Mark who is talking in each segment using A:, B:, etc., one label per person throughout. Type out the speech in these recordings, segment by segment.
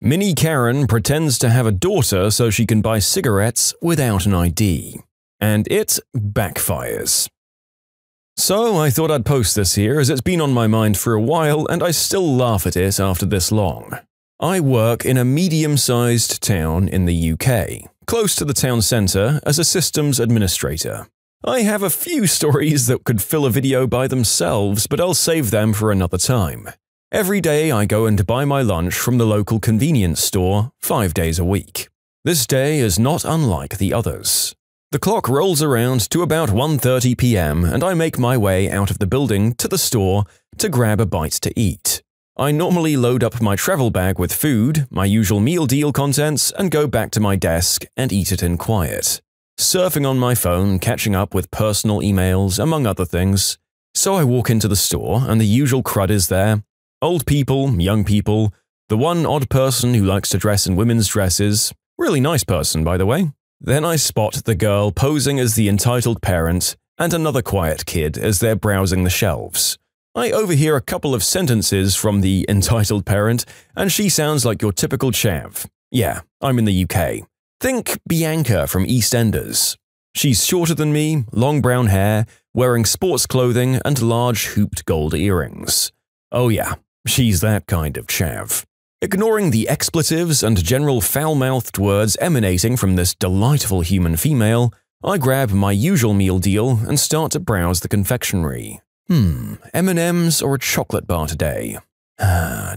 A: Mini Karen pretends to have a daughter so she can buy cigarettes without an ID. And it backfires. So I thought I'd post this here as it's been on my mind for a while and I still laugh at it after this long. I work in a medium-sized town in the UK, close to the town centre as a systems administrator. I have a few stories that could fill a video by themselves, but I'll save them for another time. Every day I go and buy my lunch from the local convenience store 5 days a week. This day is not unlike the others. The clock rolls around to about 1:30 p.m. and I make my way out of the building to the store to grab a bite to eat. I normally load up my travel bag with food, my usual meal deal contents, and go back to my desk and eat it in quiet. Surfing on my phone, catching up with personal emails, among other things. So I walk into the store and the usual crud is there. Old people, young people, the one odd person who likes to dress in women's dresses. Really nice person, by the way. Then I spot the girl posing as the entitled parent and another quiet kid as they're browsing the shelves. I overhear a couple of sentences from the entitled parent and she sounds like your typical chav. Yeah, I'm in the UK. Think Bianca from EastEnders. She's shorter than me, long brown hair, wearing sports clothing and large hooped gold earrings. Oh yeah, she's that kind of chav. Ignoring the expletives and general foul-mouthed words emanating from this delightful human female, I grab my usual meal deal and start to browse the confectionery. M&M's or a chocolate bar today?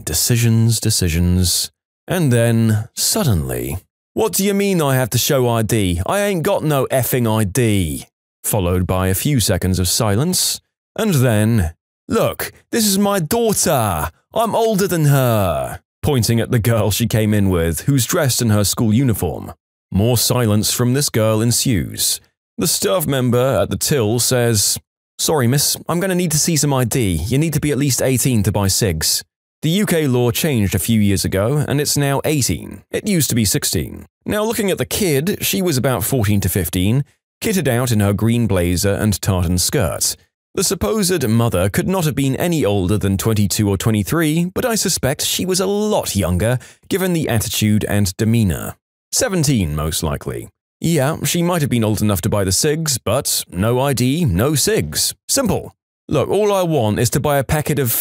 A: Decisions. And then, suddenly, "What do you mean I have to show ID? I ain't got no effing ID." Followed by a few seconds of silence, and then, "Look, this is my daughter. I'm older than her." Pointing at the girl she came in with, who's dressed in her school uniform. More silence from this girl ensues. The staff member at the till says, "Sorry miss, I'm going to need to see some ID. You need to be at least 18 to buy cigs." The UK law changed a few years ago, and it's now 18. It used to be 16. Now looking at the kid, she was about 14 to 15, kitted out in her green blazer and tartan skirt. The supposed mother could not have been any older than 22 or 23, but I suspect she was a lot younger, given the attitude and demeanor. 17, most likely. Yeah, she might have been old enough to buy the cigs, but no ID, no cigs. Simple. Look, all I want is to buy a packet of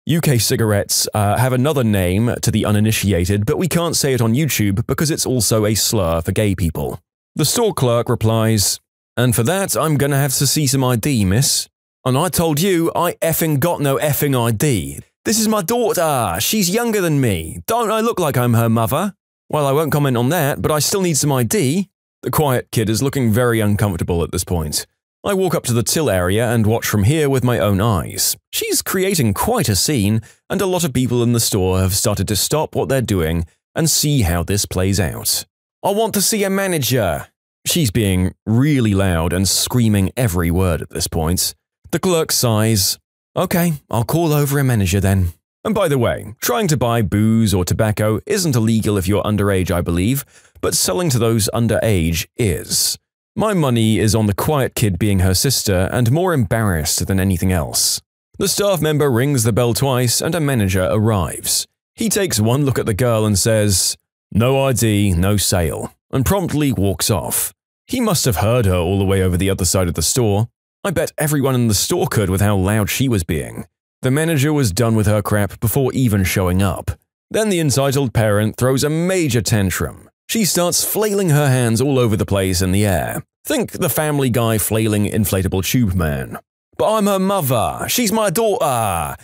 A: UK cigarettes have another name to the uninitiated, but we can't say it on YouTube because it's also a slur for gay people. The store clerk replies, "And for that, I'm gonna have to see some ID, miss." "And I told you I effing got no effing ID. This is my daughter. She's younger than me. Don't I look like I'm her mother?" "Well, I won't comment on that, but I still need some ID." The quiet kid is looking very uncomfortable at this point. I walk up to the till area and watch from here with my own eyes. She's creating quite a scene, and a lot of people in the store have started to stop what they're doing and see how this plays out. "I want to see a manager." She's being really loud and screaming every word at this point. The clerk sighs. "Okay, I'll call over a manager then." And by the way, trying to buy booze or tobacco isn't illegal if you're underage, I believe, but selling to those underage is. My money is on the quiet kid being her sister and more embarrassed than anything else. The staff member rings the bell twice and a manager arrives. He takes one look at the girl and says, "No ID, no sale," and promptly walks off. He must have heard her all the way over the other side of the store. I bet everyone in the store could with how loud she was being. The manager was done with her crap before even showing up. Then the entitled parent throws a major tantrum. She starts flailing her hands all over the place in the air. Think the Family Guy flailing inflatable tube man. "But I'm her mother. She's my daughter.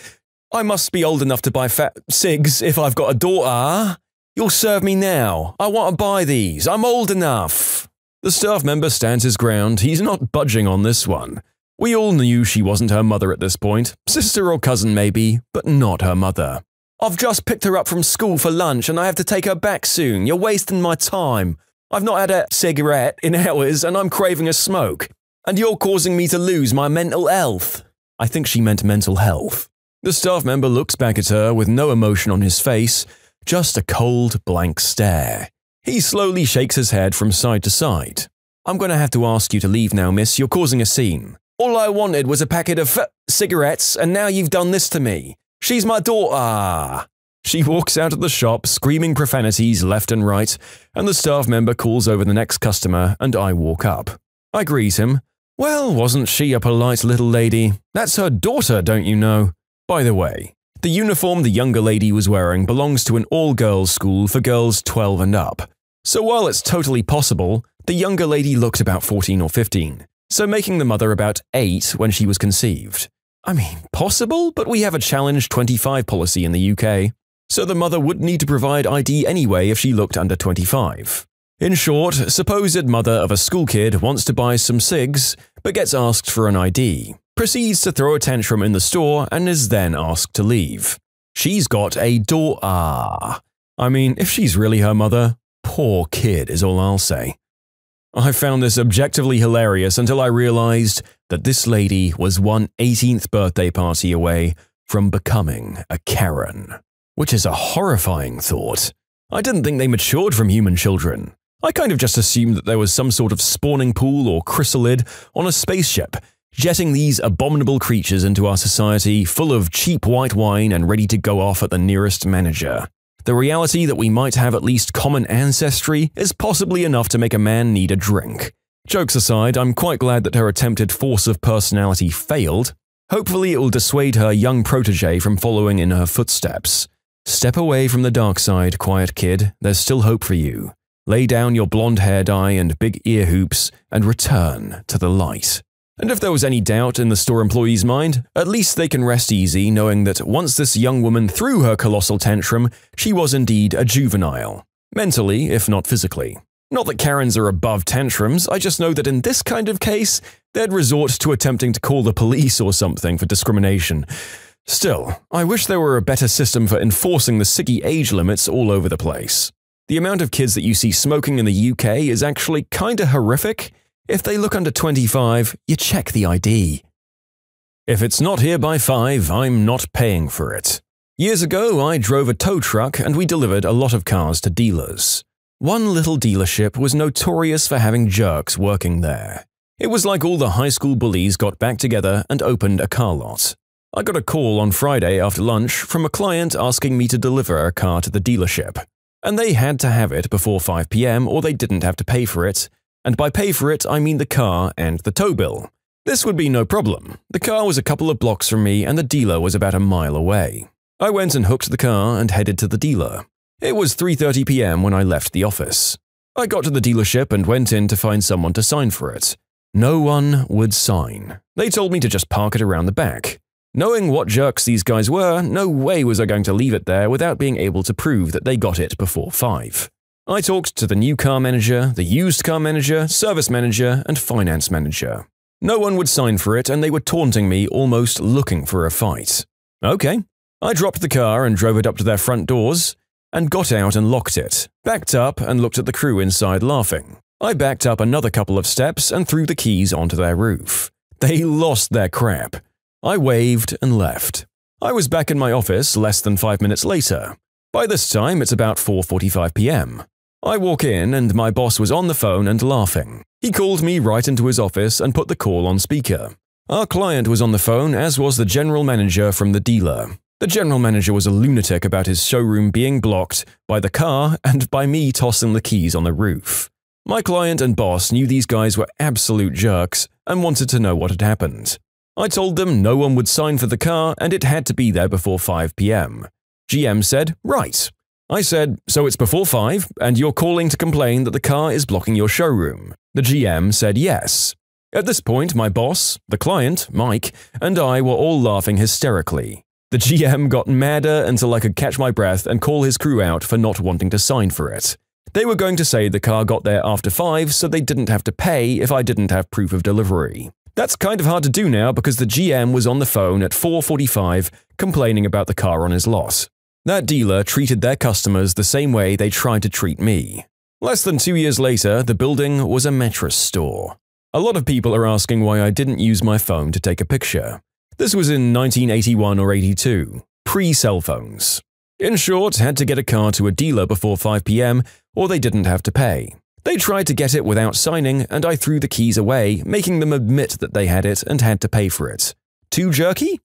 A: I must be old enough to buy fat cigs if I've got a daughter. You'll serve me now. I want to buy these. I'm old enough." The staff member stands his ground. He's not budging on this one. We all knew she wasn't her mother at this point. Sister or cousin maybe, but not her mother. "I've just picked her up from school for lunch and I have to take her back soon. You're wasting my time. I've not had a cigarette in hours and I'm craving a smoke. And you're causing me to lose my mental health." I think she meant mental health. The staff member looks back at her with no emotion on his face, just a cold, blank stare. He slowly shakes his head from side to side. "I'm going to have to ask you to leave now, miss. You're causing a scene. All I wanted was a packet of cigarettes and now you've done this to me. She's my daughter." She walks out of the shop screaming profanities left and right, and the staff member calls over the next customer and I walk up. I greet him. Well, wasn't she a polite little lady? That's her daughter, don't you know? By the way, the uniform the younger lady was wearing belongs to an all-girls school for girls 12 and up. So while it's totally possible, the younger lady looked about 14 or 15, so making the mother about 8 when she was conceived. I mean, possible, but we have a challenge 25 policy in the UK, so the mother would need to provide ID anyway if she looked under 25. In short, supposed mother of a school kid wants to buy some cigs, but gets asked for an ID, proceeds to throw a tantrum in the store and is then asked to leave. She's got a daughter. I mean, if she's really her mother, poor kid is all I'll say. I found this objectively hilarious until I realized that this lady was one 18th birthday party away from becoming a Karen. Which is a horrifying thought. I didn't think they matured from human children. I kind of just assumed that there was some sort of spawning pool or chrysalid on a spaceship, jetting these abominable creatures into our society full of cheap white wine and ready to go off at the nearest manager. The reality that we might have at least common ancestry is possibly enough to make a man need a drink. Jokes aside, I'm quite glad that her attempted force of personality failed. Hopefully it will dissuade her young protege from following in her footsteps. Step away from the dark side, quiet kid, there's still hope for you. Lay down your blonde hair dye and big ear hoops and return to the light. And if there was any doubt in the store employee's mind, at least they can rest easy knowing that once this young woman threw her colossal tantrum, she was indeed a juvenile. Mentally, if not physically. Not that Karens are above tantrums, I just know that in this kind of case, they'd resort to attempting to call the police or something for discrimination. Still, I wish there were a better system for enforcing the ciggy age limits all over the place. The amount of kids that you see smoking in the UK is actually kinda horrific. If they look under 25, you check the ID. If it's not here by 5, I'm not paying for it. Years ago, I drove a tow truck and we delivered a lot of cars to dealers. One little dealership was notorious for having jerks working there. It was like all the high school bullies got back together and opened a car lot. I got a call on Friday after lunch from a client asking me to deliver a car to the dealership. And they had to have it before 5 p.m. or they didn't have to pay for it. And by pay for it, I mean the car and the tow bill. This would be no problem. The car was a couple of blocks from me and the dealer was about a mile away. I went and hooked the car and headed to the dealer. It was 3:30 p.m. when I left the office. I got to the dealership and went in to find someone to sign for it. No one would sign. They told me to just park it around the back. Knowing what jerks these guys were, no way was I going to leave it there without being able to prove that they got it before 5. I talked to the new car manager, the used car manager, service manager, and finance manager. No one would sign for it and they were taunting me, almost looking for a fight. Okay. I dropped the car and drove it up to their front doors and got out and locked it, backed up and looked at the crew inside laughing. I backed up another couple of steps and threw the keys onto their roof. They lost their crap. I waved and left. I was back in my office less than 5 minutes later. By this time, it's about 4:45 p.m. I walk in and my boss was on the phone and laughing. He called me right into his office and put the call on speaker. Our client was on the phone, as was the general manager from the dealer. The general manager was a lunatic about his showroom being blocked by the car and by me tossing the keys on the roof. My client and boss knew these guys were absolute jerks and wanted to know what had happened. I told them no one would sign for the car and it had to be there before 5 p.m. GM said, right. I said, so it's before 5 and you're calling to complain that the car is blocking your showroom. The GM said yes. At this point, my boss, the client, Mike, and I were all laughing hysterically. The GM got madder until I could catch my breath and call his crew out for not wanting to sign for it. They were going to say the car got there after 5 so they didn't have to pay if I didn't have proof of delivery. That's kind of hard to do now because the GM was on the phone at 4:45 complaining about the car on his lot. That dealer treated their customers the same way they tried to treat me. Less than 2 years later, the building was a mattress store. A lot of people are asking why I didn't use my phone to take a picture. This was in 1981 or 82, pre-cell phones. In short, had to get a car to a dealer before 5 p.m. or they didn't have to pay. They tried to get it without signing and I threw the keys away, making them admit that they had it and had to pay for it. Too jerky?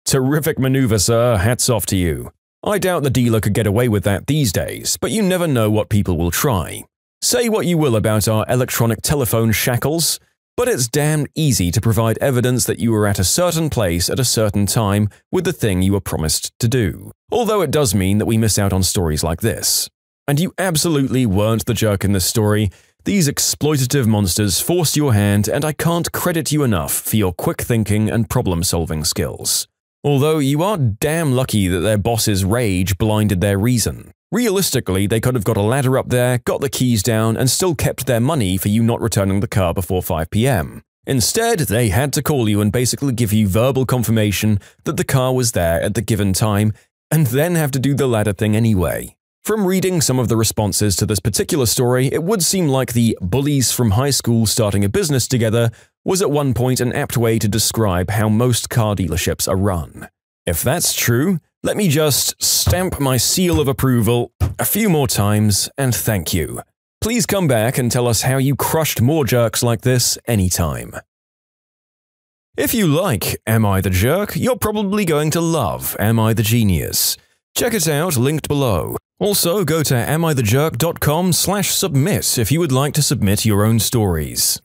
A: Terrific maneuver, sir. Hats off to you. I doubt the dealer could get away with that these days, but you never know what people will try. Say what you will about our electronic telephone shackles, but it's damn easy to provide evidence that you were at a certain place at a certain time with the thing you were promised to do. Although it does mean that we miss out on stories like this. And you absolutely weren't the jerk in this story. These exploitative monsters forced your hand, and I can't credit you enough for your quick thinking and problem-solving skills. Although you are damn lucky that their boss's rage blinded their reason. Realistically, they could have got a ladder up there, got the keys down, and still kept their money for you not returning the car before 5 p.m. Instead, they had to call you and basically give you verbal confirmation that the car was there at the given time, and then have to do the ladder thing anyway. From reading some of the responses to this particular story, it would seem like the bullies from high school starting a business together was at one point an apt way to describe how most car dealerships are run. If that's true, let me just stamp my seal of approval a few more times and thank you. Please come back and tell us how you crushed more jerks like this anytime. If you like Am I the Jerk, you're probably going to love Am I the Genius. Check it out, linked below. Also, go to amithejerk.com/submit if you would like to submit your own stories.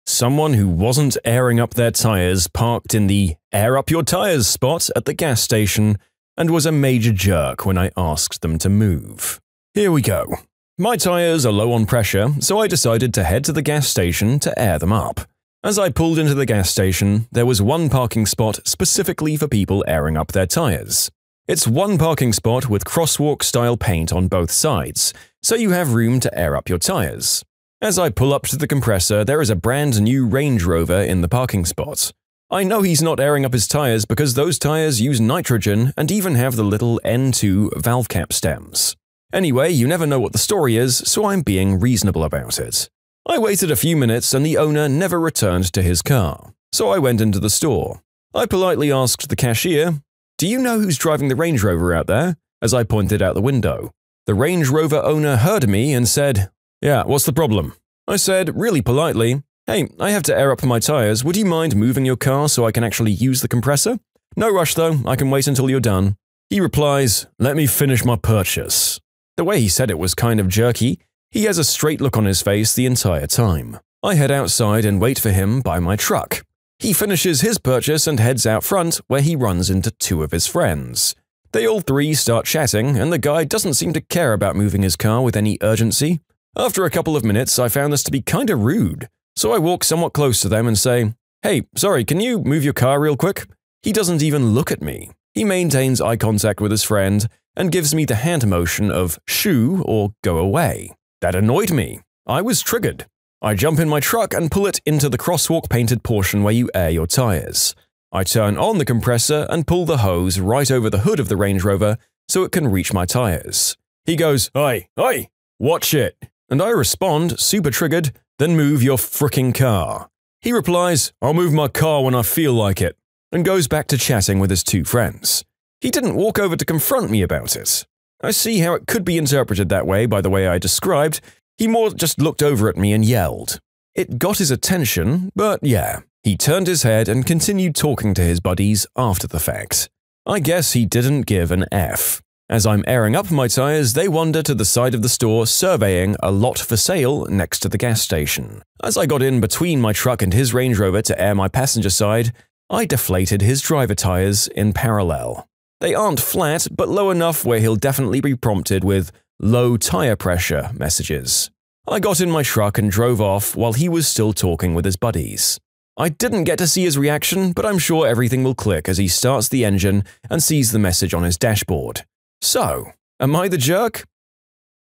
A: Someone who wasn't airing up their tires parked in the air up your tires spot at the gas station and was a major jerk when I asked them to move. Here we go. My tires are low on pressure, so I decided to head to the gas station to air them up. As I pulled into the gas station, there was one parking spot specifically for people airing up their tires. It's one parking spot with crosswalk-style paint on both sides, so you have room to air up your tires. As I pull up to the compressor, there is a brand new Range Rover in the parking spot. I know he's not airing up his tires because those tires use nitrogen and even have the little N2 valve cap stems. Anyway, you never know what the story is, so I'm being reasonable about it. I waited a few minutes and the owner never returned to his car, so I went into the store. I politely asked the cashier, "Do you know who's driving the Range Rover out there?" as I pointed out the window. The Range Rover owner heard me and said, "Yeah, what's the problem?" I said, really politely, "Hey, I have to air up my tires. Would you mind moving your car so I can actually use the compressor? No rush though, I can wait until you're done." He replies, "Let me finish my purchase." The way he said it was kind of jerky. He has a straight look on his face the entire time. I head outside and wait for him by my truck. He finishes his purchase and heads out front where he runs into two of his friends. They all three start chatting and the guy doesn't seem to care about moving his car with any urgency. After a couple of minutes, I found this to be kinda rude, so I walk somewhat close to them and say, "Hey, sorry, can you move your car real quick?" He doesn't even look at me. He maintains eye contact with his friend and gives me the hand motion of shoo or go away. That annoyed me. I was triggered. I jump in my truck and pull it into the crosswalk painted portion where you air your tires. I turn on the compressor and pull the hose right over the hood of the Range Rover so it can reach my tires. He goes, "Oi, oi, watch it." And I respond, super triggered, "Then move your fricking car." He replies, "I'll move my car when I feel like it," and goes back to chatting with his two friends. He didn't walk over to confront me about it. I see how it could be interpreted that way by the way I described. He more just looked over at me and yelled. It got his attention, but yeah, he turned his head and continued talking to his buddies after the fact. I guess he didn't give an F. As I'm airing up my tires, they wander to the side of the store surveying a lot for sale next to the gas station. As I got in between my truck and his Range Rover to air my passenger side, I deflated his driver tires in parallel. They aren't flat, but low enough where he'll definitely be prompted with low tire pressure messages. I got in my truck and drove off while he was still talking with his buddies. I didn't get to see his reaction, but I'm sure everything will click as he starts the engine and sees the message on his dashboard. So, am I the jerk?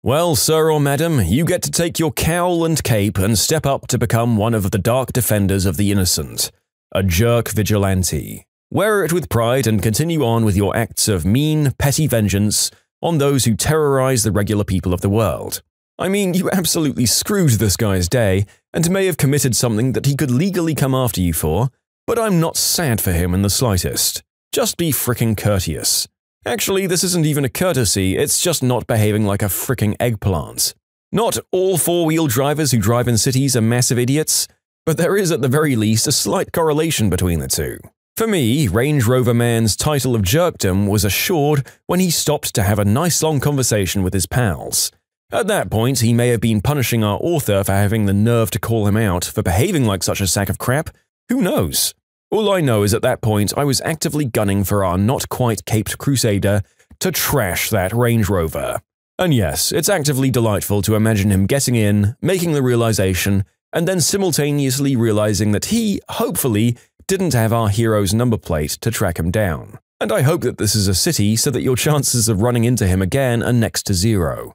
A: Well, sir or madam, you get to take your cowl and cape and step up to become one of the dark defenders of the innocent, a jerk vigilante. Wear it with pride and continue on with your acts of mean, petty vengeance on those who terrorize the regular people of the world. I mean, you absolutely screwed this guy's day and may have committed something that he could legally come after you for, but I'm not sad for him in the slightest. Just be fricking courteous. Actually, this isn't even a courtesy, it's just not behaving like a fricking eggplant. Not all four-wheel drivers who drive in cities are massive idiots, but there is at the very least a slight correlation between the two. For me, Range Rover Man's title of jerkdom was assured when he stopped to have a nice long conversation with his pals. At that point, he may have been punishing our author for having the nerve to call him out for behaving like such a sack of crap. Who knows? All I know is at that point I was actively gunning for our not-quite-caped crusader to trash that Range Rover. And yes, it's actively delightful to imagine him getting in, making the realization, and then simultaneously realizing that he, hopefully, didn't have our hero's number plate to track him down. And I hope that this is a city so that your chances of running into him again are next to zero.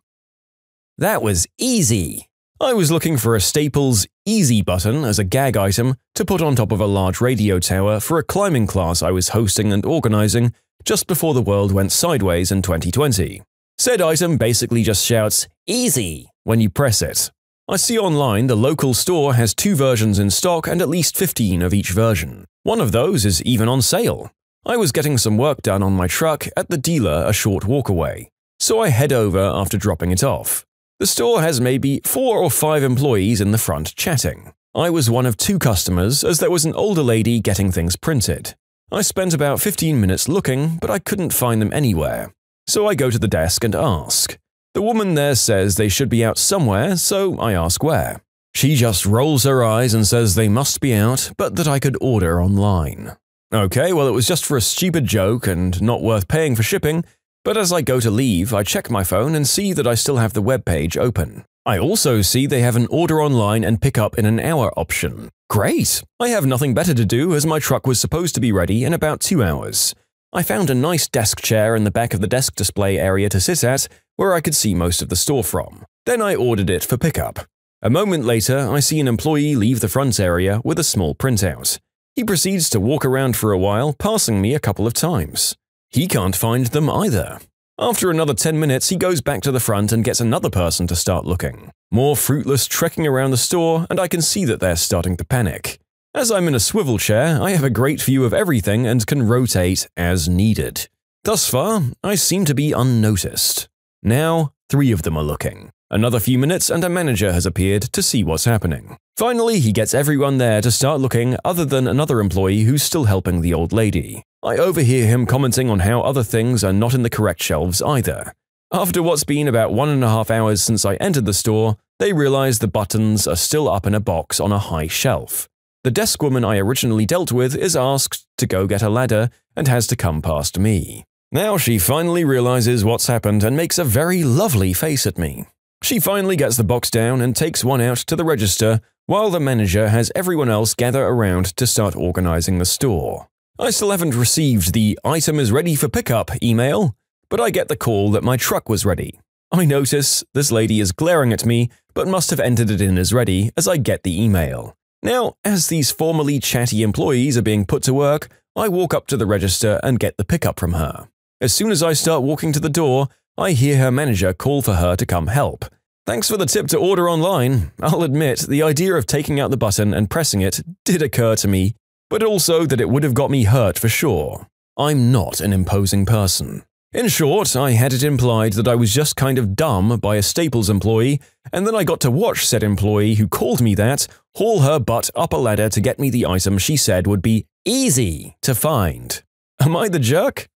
A: That was easy. I was looking for a Staples Easy button as a gag item to put on top of a large radio tower for a climbing class I was hosting and organizing just before the world went sideways in 2020. Said item basically just shouts, "Easy," when you press it. I see online the local store has 2 versions in stock and at least 15 of each version. One of those is even on sale. I was getting some work done on my truck at the dealer a short walk away, so I head over after dropping it off. The store has maybe 4 or 5 employees in the front chatting. I was one of 2 customers as there was an older lady getting things printed. I spent about 15 minutes looking, but I couldn't find them anywhere. So I go to the desk and ask. The woman there says they should be out somewhere, so I ask where. She just rolls her eyes and says they must be out, but that I could order online. Okay, well it was just for a stupid joke and not worth paying for shipping, but as I go to leave, I check my phone and see that I still have the webpage open. I also see they have an order online and pick up in an hour option. Great! I have nothing better to do as my truck was supposed to be ready in about 2 hours. I found a nice desk chair in the back of the desk display area to sit at, where I could see most of the store from. Then I ordered it for pickup. A moment later, I see an employee leave the front area with a small printout. He proceeds to walk around for a while, passing me a couple of times. He can't find them either. After another 10 minutes, he goes back to the front and gets another person to start looking. More fruitless trekking around the store, and I can see that they're starting to panic. As I'm in a swivel chair, I have a great view of everything and can rotate as needed. Thus far, I seem to be unnoticed. Now, 3 of them are looking. Another few minutes and a manager has appeared to see what's happening. Finally, he gets everyone there to start looking other than another employee who's still helping the old lady. I overhear him commenting on how other things are not in the correct shelves either. After what's been about 1.5 hours since I entered the store, they realize the buttons are still up in a box on a high shelf. The desk woman I originally dealt with is asked to go get a ladder and has to come past me. Now she finally realizes what's happened and makes a very lovely face at me. She finally gets the box down and takes one out to the register while the manager has everyone else gather around to start organizing the store. I still haven't received the "item is ready for pickup" email, but I get the call that my truck was ready. I notice this lady is glaring at me but must have entered it in as ready as I get the email. Now, as these formerly chatty employees are being put to work, I walk up to the register and get the pickup from her. As soon as I start walking to the door, I hear her manager call for her to come help. Thanks for the tip to order online. I'll admit, the idea of taking out the button and pressing it did occur to me, but also that it would have got me hurt for sure. I'm not an imposing person. In short, I had it implied that I was just kind of dumb by a Staples employee, and then I got to watch said employee who called me that haul her butt up a ladder to get me the item she said would be easy to find. Am I the jerk?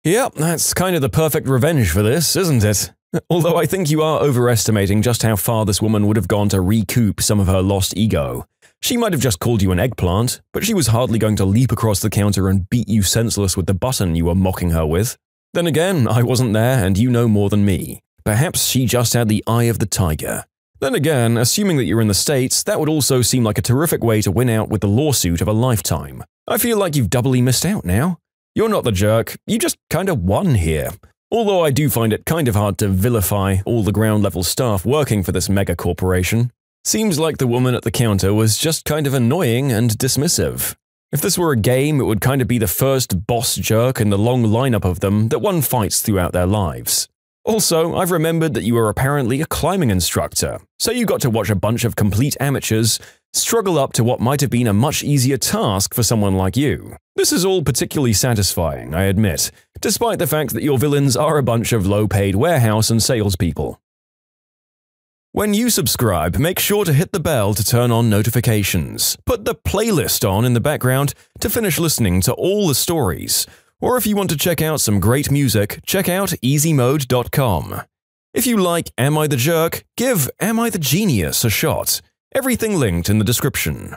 A: Yep, that's kind of the perfect revenge for this, isn't it? Although I think you are overestimating just how far this woman would have gone to recoup some of her lost ego. She might have just called you an eggplant, but she was hardly going to leap across the counter and beat you senseless with the button you were mocking her with. Then again, I wasn't there and you know more than me. Perhaps she just had the eye of the tiger. Then again, assuming that you're in the States, that would also seem like a terrific way to win out with the lawsuit of a lifetime. I feel like you've doubly missed out now. You're not the jerk, you just kinda won here. Although I do find it kind of hard to vilify all the ground-level staff working for this mega corporation. Seems like the woman at the counter was just kind of annoying and dismissive. If this were a game, it would kind of be the first boss jerk in the long lineup of them that one fights throughout their lives. Also, I've remembered that you were apparently a climbing instructor, so you got to watch a bunch of complete amateurs struggle up to what might have been a much easier task for someone like you. This is all particularly satisfying, I admit, despite the fact that your villains are a bunch of low-paid warehouse and salespeople. When you subscribe, make sure to hit the bell to turn on notifications. Put the playlist on in the background to finish listening to all the stories. Or if you want to check out some great music, check out easymode.com. If you like Am I the Jerk, give Am I the Genius a shot. Everything linked in the description.